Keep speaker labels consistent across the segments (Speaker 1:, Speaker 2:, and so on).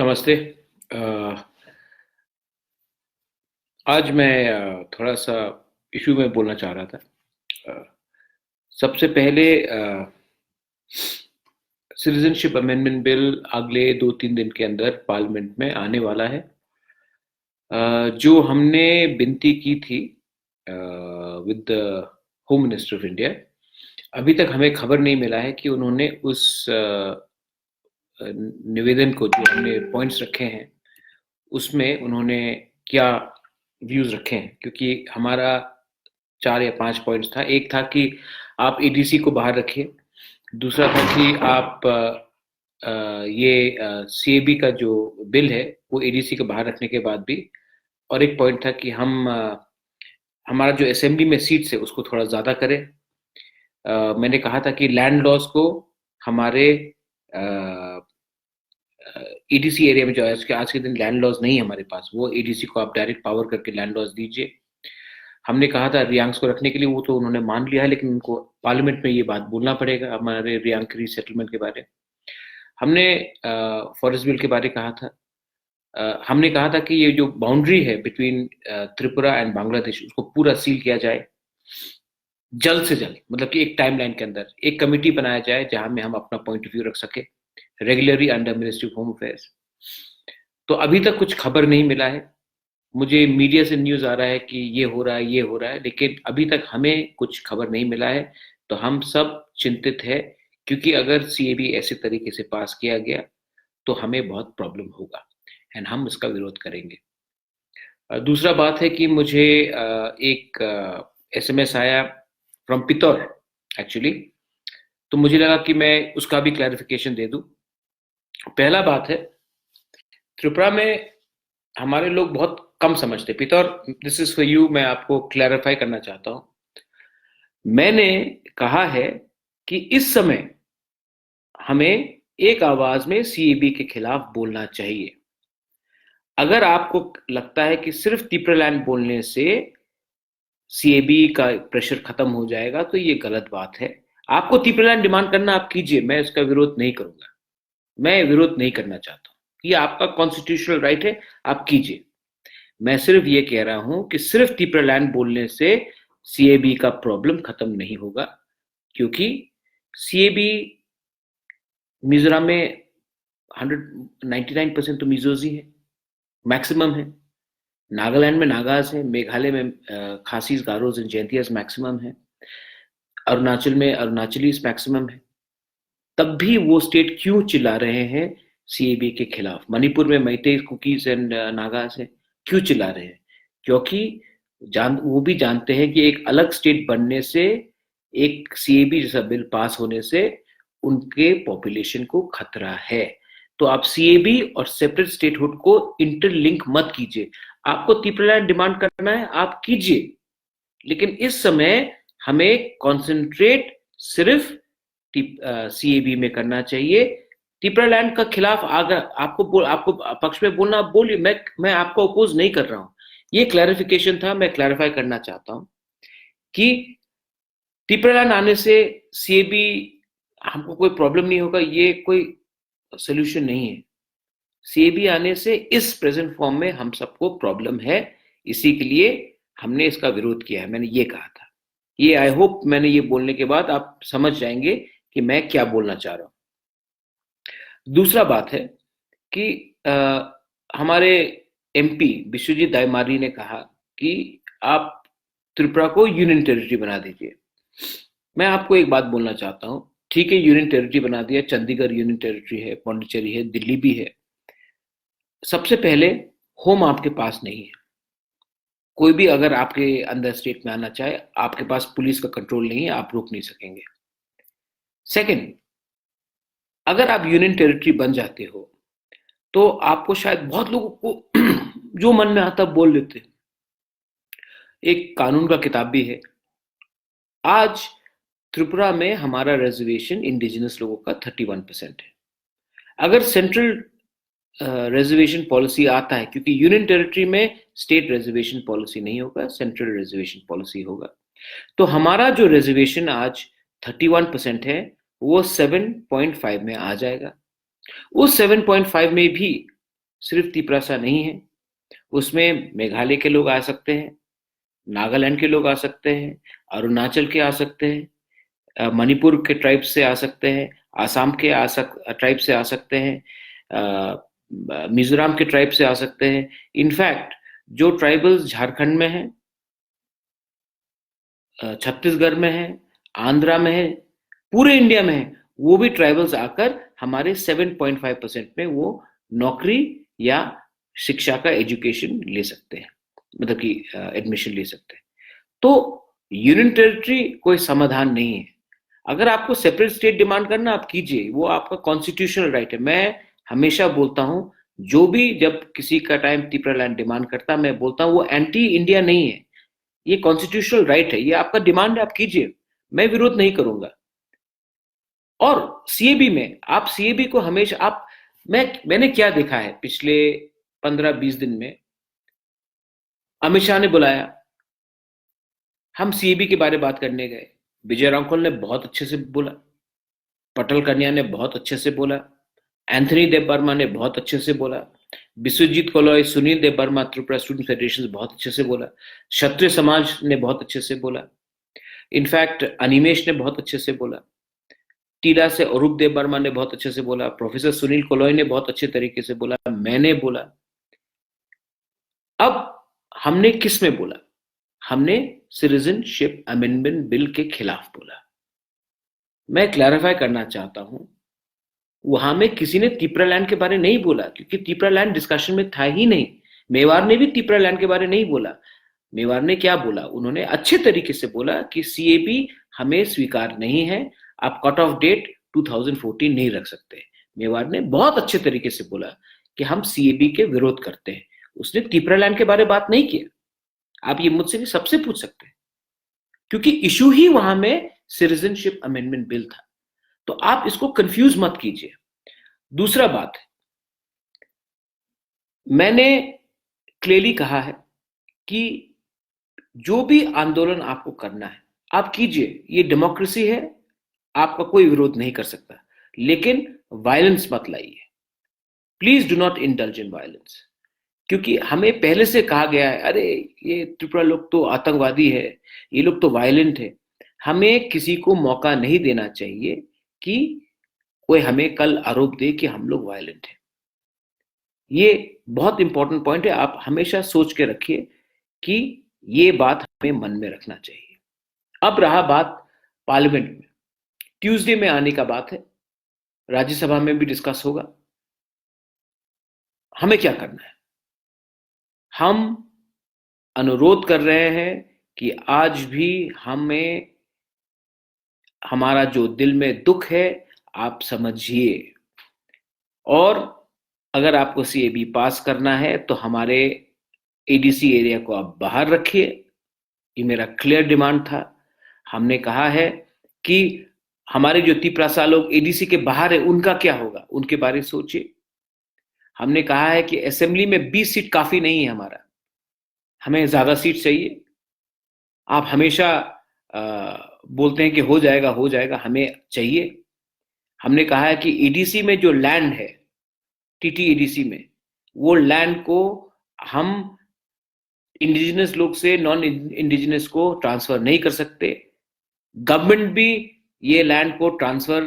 Speaker 1: नमस्ते। अ, आज मैं थोड़ा सा इशू में बोलना चाह रहा था। अ, सबसे पहले सिटीजनशिप अमेंडमेंट बिल अगले 2-3 दिन के अंदर पार्लियामेंट में आने वाला है। जो हमने विनती की थी with the home minister of India, अभी तक हमें खबर नहीं मिला है कि उन्होंने उस निवेदन को, जो हमने पॉइंट्स रखे हैं, उसमें उन्होंने क्या व्यूज रखे हैं। क्योंकि हमारा 4 या 5 पॉइंट्स था। एक था कि आप एडीसी को बाहर रखिए। दूसरा था कि आप ये सीएबी का जो बिल है वो एडीसी को बाहर रखने के बाद भी। और एक पॉइंट था कि हम हमारा जो असेंबली में सीट्स है उसको थोड़ा ज़्यादा करें। मैंने कहा था कि लैंड लॉस को हमारे ईडीसी एरिया में, जो आज के दिन लैंड लॉस नहीं है हमारे पास, वो ईडीसी को आप डायरेक्ट पावर करके लैंड लॉस दीजिए। हमने कहा था रियांक्स को रखने के लिए, वो तो उन्होंने मान लिया है, लेकिन उनको पार्लियामेंट में ये बात बोलना पड़ेगा हमारे रियांक रीसेटलमेंट के बारे। हमने फॉरेस्ट बिल के बारे कहा था। हमने कहा था कि ये जो बाउंड्री है बिटवीन त्रिपुरा एंड बांग्लादेश, उसको पूरा सील किया जाए जल्द से जल्द। मतलब कि एक टाइमलाइन के अंदर एक कमेटी बनाया जाए जहां में हम अपना पॉइंट ऑफ व्यू रख सके, regularly under ministry of home affairs. तो अभी तक कुछ खबर नहीं मिला है। मुझे मीडिया से न्यूज़ आ रहा है कि ये हो रहा है, ये हो रहा है, लेकिन अभी तक हमें कुछ खबर नहीं मिला है। तो हम सब चिंतित है, क्योंकि अगर सीएबी ऐसे तरीके से पास किया गया तो हमें बहुत प्रॉब्लम होगा एंड हम इसका विरोध करेंगे। दूसरा बात है कि मुझे एक एसएमएस आया फ्रॉम पितौर एक्चुअली। तो मुझे लगा कि मैं उसका भी क्लैरिफिकेशन दे दूं। पहला बात है, त्रिपुरा में हमारे लोग बहुत कम समझते। पितौर, दिस इज फॉर यू, मैं आपको क्लैरिफाई करना चाहता हूं। मैंने कहा है कि इस समय हमें एक आवाज में सीएबी के खिलाफ बोलना चाहिए। अगर आपको लगता है कि सिर्फ तिपरलैंड बोलने से सीएबी का प्रेशर खत्म हो जाएगा, तो ये गलत बात है। आपको तिपरलैंड डिमांड करना आप कीजिए, मैं इसका विरोध नहीं करूंगा। मैं विरोध नहीं करना चाहता हूं, ये आपका कॉन्स्टिट्यूशनल राइट है, आप कीजिए। मैं सिर्फ ये कह रहा हूं कि सिर्फ तिपरलैंड बोलने से सीएबी का प्रॉब्लम खत्म नहीं होगा। क्योंकि सीएबी मिजोरम में 199% तो मिजोज ही है, मैक्सिमम है। नागालैंड में नागाज है, मेघालय में खासीज, गारोज एंड जैंतियास मैक्सिमम है, अरुणाचल में अरुणाचलीज मैक्सिमम है। तब भी वो स्टेट क्यों चिल्ला रहे हैं सीएबी के खिलाफ? मणिपुर में मैते, कुकीज एंड नागाज है, क्यों चिल्ला रहे हैं? क्योंकि वो भी जानते हैं कि एक अलग स्टेट बनने से, एक सीएबी जैसा बिल पास होने से उनके पॉपुलेशन को खतरा है। तो आप सीएबी और सेपरेट स्टेटहुड को इंटरलिंक मत कीजिए। आपको तिपरलैंड डिमांड करना है, आप कीजिए, लेकिन इस समय हमें कॉन्सेंट्रेट सिर्फ सीएबी में करना चाहिए। तिपरलैंड का खिलाफ अगर आपको पक्ष में बोलना, आप बोलिए। मैं आपको अपोज नहीं कर रहा हूं। ये क्लैरिफिकेशन था, मैं क्लैरिफाई करना चाहता हूं कि तिपरलैंड आने से सीएबी हमको कोई प्रॉब्लम नहीं होगा, ये कोई सोल्यूशन नहीं है। सीएबी आने से इस प्रेजेंट फॉर्म में हम सबको प्रॉब्लम है, इसी के लिए हमने इसका विरोध किया है। मैंने ये कहा था। ये आई होप मैंने ये बोलने के बाद आप समझ जाएंगे कि मैं क्या बोलना चाह रहा हूं। दूसरा बात है कि हमारे एमपी विश्वजीत दाईमारी ने कहा कि आप त्रिपुरा को यूनियन टेरिटरी बना दीजिए। मैं आपको एक बात बोलना चाहता हूं। ठीक है, यूनियन टेरिटरी बना दिया, चंडीगढ़ यूनियन टेरिटरी है, पौंडीचेरी है, दिल्ली भी है। सबसे पहले होम आपके पास नहीं है। कोई भी अगर आपके अंदर स्टेट में आना चाहे, आपके पास पुलिस का कंट्रोल नहीं है, आप रोक नहीं सकेंगे। सेकंड, अगर आप यूनियन टेरिटरी बन जाते हो तो आपको शायद, बहुत लोगों को जो मन में आता बोल लेते। एक कानून का किताब भी है। आज त्रिपुरा में हमारा रिजर्वेशन इंडिजिनस लोगों का 31% है। अगर सेंट्रल रिजर्वेशन पॉलिसी आता है, क्योंकि यूनियन टेरिटरी में स्टेट रिजर्वेशन पॉलिसी नहीं होगा, सेंट्रल रिजर्वेशन पॉलिसी होगा, तो हमारा जो रिजर्वेशन आज 31% है वो 7.5 में आ जाएगा। उस 7.5 में भी सिर्फ तिपरासा नहीं है, उसमें मेघालय के लोग आ सकते हैं, नागालैंड के लोग आ सकते हैं, अरुणाचल के आ सकते हैं, मणिपुर के ट्राइब से आ सकते हैं, आसाम के ट्राइब से आ सकते हैं, मिजोरम के ट्राइब से आ सकते हैं। इनफैक्ट जो ट्राइबल्स झारखंड में हैं, छत्तीसगढ़ में है, आंध्रा में है, पूरे इंडिया में है, वो भी ट्राइबल्स आकर हमारे 7.5% में वो नौकरी या शिक्षा का एजुकेशन ले सकते हैं, मतलब कि एडमिशन ले सकते हैं। तो यूनियन टेरिटरी कोई समाधान नहीं है। अगर आपको सेपरेट स्टेट डिमांड करना, आप कीजिए, वो आपका कॉन्स्टिट्यूशनल राइट है। मैं हमेशा बोलता हूं, जो भी जब किसी का टाइम तिपरा लैंड डिमांड करता, मैं बोलता हूं वो एंटी इंडिया नहीं है, ये कॉन्स्टिट्यूशनल राइट है, ये आपका डिमांड है, आप कीजिए, मैं विरोध नहीं करूंगा। और सीएबी में आप सीएबी को हमेशा आप मैंने क्या देखा है पिछले 15-20 दिन में, अमित शाह ने बुलाया, हम सीएबी के बारे में बात करने गए, विजय रामखोल ने बहुत अच्छे से बोला, पटल कन्या ने बहुत अच्छे से बोला, एंथनी देव बर्मा ने बहुत अच्छे से बोला, विश्वजीत कोलोई, सुनील देव बर्मा, त्रिपुरा स्टूडेंट फेडरेशन बहुत अच्छे से बोला, क्षत्रिय समाज ने बहुत अच्छे से बोला, इनफैक्ट अनिमेश ने बहुत अच्छे से बोला, टीला से अरूप देव बर्मा ने बहुत अच्छे से बोला, प्रोफेसर सुनील कोलोई ने बहुत अच्छे तरीके से बोला, मैंने बोला। अब हमने किस में बोला? हमने सिटीजनशिप अमेंडमेंट बिल के खिलाफ बोला। मैं क्लैरिफाई करना चाहता हूं, वहां में किसी ने तिपरा लैंड के बारे नहीं बोला, क्योंकि तिपरा लैंड डिस्कशन में था ही नहीं। मेवाड़ ने भी तिपरा लैंड के बारे नहीं बोला। मेवाड़ ने क्या बोला? उन्होंने अच्छे तरीके से बोला कि सीएबी हमें स्वीकार नहीं है, आप कट ऑफ डेट 2014 नहीं रख सकते। मेवाड़ ने बहुत अच्छे तरीके से बोला कि हम सीएबी के विरोध करते हैं। उसने तिपरा लैंड के बारे में बात नहीं किया। आप ये मुझसे नहीं, सबसे पूछ सकते हैं, क्योंकि इशू ही वहां में सिटीजनशिप अमेंडमेंट बिल था। तो आप इसको कंफ्यूज मत कीजिए। दूसरा बात है, मैंने क्लियरली कहा है कि जो भी आंदोलन आपको करना है आप कीजिए, ये डेमोक्रेसी है, आपका कोई विरोध नहीं कर सकता, लेकिन वायलेंस मत लाइए। Please do not indulge in violence, क्योंकि हमें पहले से कहा गया है, अरे ये त्रिपुरा लोग तो आतंकवादी है, ये लोग तो वायलेंट है। हमें किसी को मौका नहीं देना चाहिए कि कोई हमें कल आरोप दे कि हम लोग वायलेंट हैं। ये बहुत इंपॉर्टेंट पॉइंट है, आप हमेशा सोच के रखिए कि ये बात हमें मन में रखना चाहिए। अब रहा बात पार्लियामेंट में, ट्यूसडे में आने का बात है, राज्यसभा में भी डिस्कस होगा। हमें क्या करना है? हम अनुरोध कर रहे हैं कि आज भी हमें हमारा जो दिल में दुख है आप समझिए, और अगर आपको सीएबी पास करना है तो हमारे एडीसी एरिया को आप बाहर रखिए। ये मेरा क्लियर डिमांड था। हमने कहा है कि हमारे जो तिपरासा लोग एडीसी के बाहर है उनका क्या होगा, उनके बारे में सोचिए। हमने कहा है कि असेंबली में 20 सीट काफी नहीं है हमारा, हमें ज्यादा सीट चाहिए। आप हमेशा बोलते हैं कि हो जाएगा, हमें चाहिए। हमने कहा है कि एडीसी में जो लैंड है, टीटी एडीसी में, वो लैंड को हम इंडिजिनस लोग से नॉन इंडिजिनस को ट्रांसफर नहीं कर सकते। गवर्नमेंट भी ये लैंड को ट्रांसफर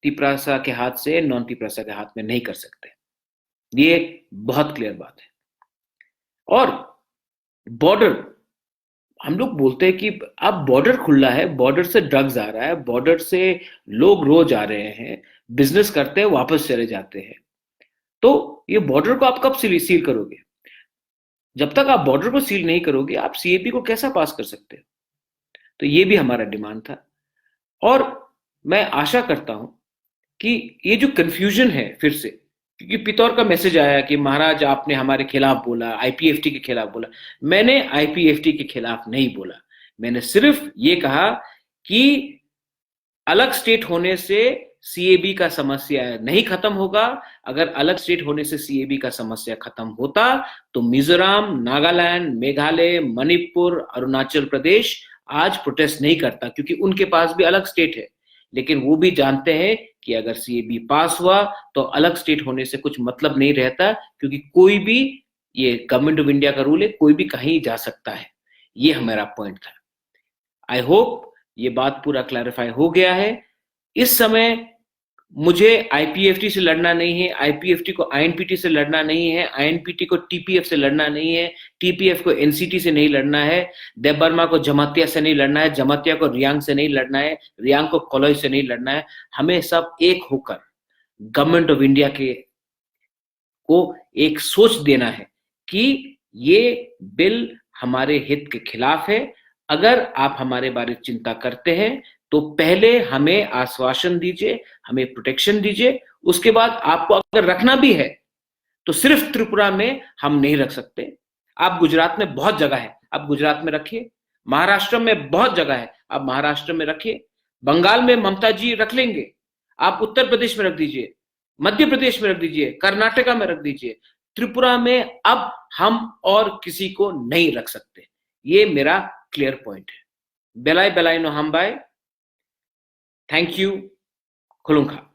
Speaker 1: तिपरासा के हाथ से नॉन तिपरासा के हाथ में नहीं कर सकते। ये बहुत क्लियर बात है। और बॉर्डर, हम लोग बोलते हैं कि अब बॉर्डर खुला है, बॉर्डर से ड्रग्स आ रहा है, बॉर्डर से लोग रोज आ रहे हैं, बिजनेस करते हैं, वापस चले जाते हैं। तो ये बॉर्डर को आप कब सील करोगे? जब तक आप बॉर्डर को सील नहीं करोगे आप सीएपी को कैसा पास कर सकते हो? तो ये भी हमारा डिमांड था। और मैं आशा करता हूं कि ये जो कंफ्यूजन है फिर से, क्योंकि पितौर का मैसेज आया कि महाराज आपने हमारे खिलाफ बोला, आईपीएफटी के खिलाफ बोला। मैंने आईपीएफटी के खिलाफ नहीं बोला, मैंने सिर्फ ये कहा कि अलग स्टेट होने से सीएबी का समस्या नहीं खत्म होगा। अगर अलग स्टेट होने से सीएबी का समस्या खत्म होता तो मिजोरम, नागालैंड, मेघालय, मणिपुर, अरुणाचल प्रदेश आज प्रोटेस्ट नहीं करता, क्योंकि उनके पास भी अलग स्टेट है। लेकिन वो भी जानते हैं कि अगर सीएबी पास हुआ तो अलग स्टेट होने से कुछ मतलब नहीं रहता, क्योंकि कोई भी, ये गवर्नमेंट ऑफ इंडिया का रूल है, कोई भी कहीं जा सकता है। ये हमारा पॉइंट था। आई होप ये बात पूरा क्लैरिफाई हो गया है। इस समय मुझे आईपीएफटी से लड़ना नहीं है, आईपीएफटी को आईएनपीटी से लड़ना नहीं है, आईएनपीटी को टीपीएफ से लड़ना नहीं है, टीपीएफ को एनसीटी से नहीं लड़ना है, देबबर्मा को जमातिया से नहीं लड़ना है, जमातिया को रियांग से नहीं लड़ना है, रियांग को कॉलेज से नहीं लड़ना है। हमें सब एक होकर गवर्नमेंट ऑफ इंडिया के को एक सोच देना है कि ये बिल हमारे हित के खिलाफ है। अगर आप हमारे बारे में चिंता करते हैं तो पहले हमें आश्वासन दीजिए, हमें प्रोटेक्शन दीजिए। उसके बाद आपको अगर रखना भी है तो सिर्फ त्रिपुरा में हम नहीं रख सकते। आप गुजरात में बहुत जगह है, आप गुजरात में रखिए। महाराष्ट्र में बहुत जगह है, आप महाराष्ट्र में रखिए। बंगाल में ममता जी रख लेंगे, आप उत्तर प्रदेश में रख दीजिए, मध्य प्रदेश में रख दीजिए, कर्नाटका में रख दीजिए। त्रिपुरा में अब हम और किसी को नहीं रख सकते। ये मेरा क्लियर पॉइंट है। बेलाई बेलाई नो हम बाय। Thank you. खुलुंखा।